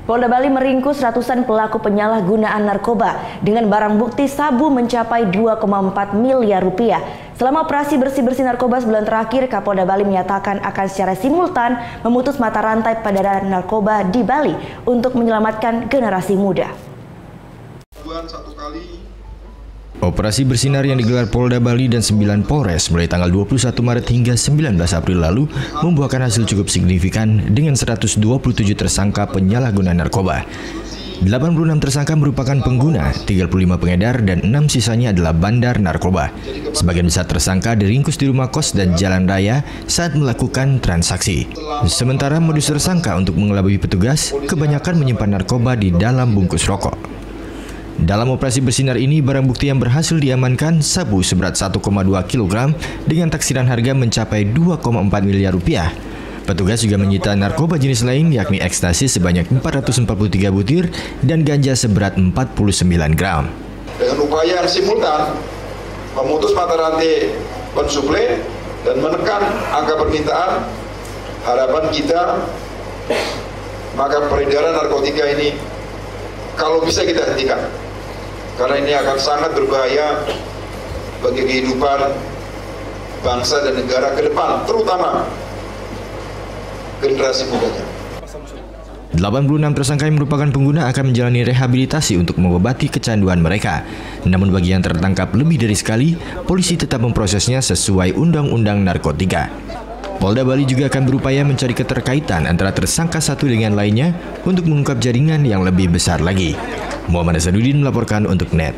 Polda Bali meringkus ratusan pelaku penyalahgunaan narkoba dengan barang bukti sabu mencapai 2,4 miliar rupiah. Selama operasi bersih-bersih narkoba sebulan terakhir, Kapolda Bali menyatakan akan secara simultan memutus mata rantai peredaran narkoba di Bali untuk menyelamatkan generasi muda. Operasi bersinar yang digelar Polda Bali dan 9 Polres mulai tanggal 21 Maret hingga 19 April lalu membuahkan hasil cukup signifikan dengan 127 tersangka penyalahgunaan narkoba. 86 tersangka merupakan pengguna, 35 pengedar, dan 6 sisanya adalah bandar narkoba. Sebagian besar tersangka diringkus di rumah kos dan jalan raya saat melakukan transaksi. Sementara modus tersangka untuk mengelabui petugas kebanyakan menyimpan narkoba di dalam bungkus rokok. Dalam operasi bersinar ini, barang bukti yang berhasil diamankan sabu seberat 1,2 kg dengan taksiran harga mencapai 2,4 miliar rupiah. Petugas juga menyita narkoba jenis lain yakni ekstasi sebanyak 443 butir dan ganja seberat 49 gram. Dengan upaya yang simultan memutus mata rantai pensuplai dan menekan angka permintaan, harapan kita maka peredaran narkotika ini kalau bisa kita hentikan. Karena ini akan sangat berbahaya bagi kehidupan bangsa dan negara ke depan, terutama generasi mudanya. 86 tersangka yang merupakan pengguna akan menjalani rehabilitasi untuk mengobati kecanduan mereka. Namun bagi yang tertangkap lebih dari sekali, polisi tetap memprosesnya sesuai Undang-Undang Narkotika. Polda Bali juga akan berupaya mencari keterkaitan antara tersangka satu dengan lainnya untuk mengungkap jaringan yang lebih besar lagi. Muhammad Hasanuddin melaporkan untuk NET.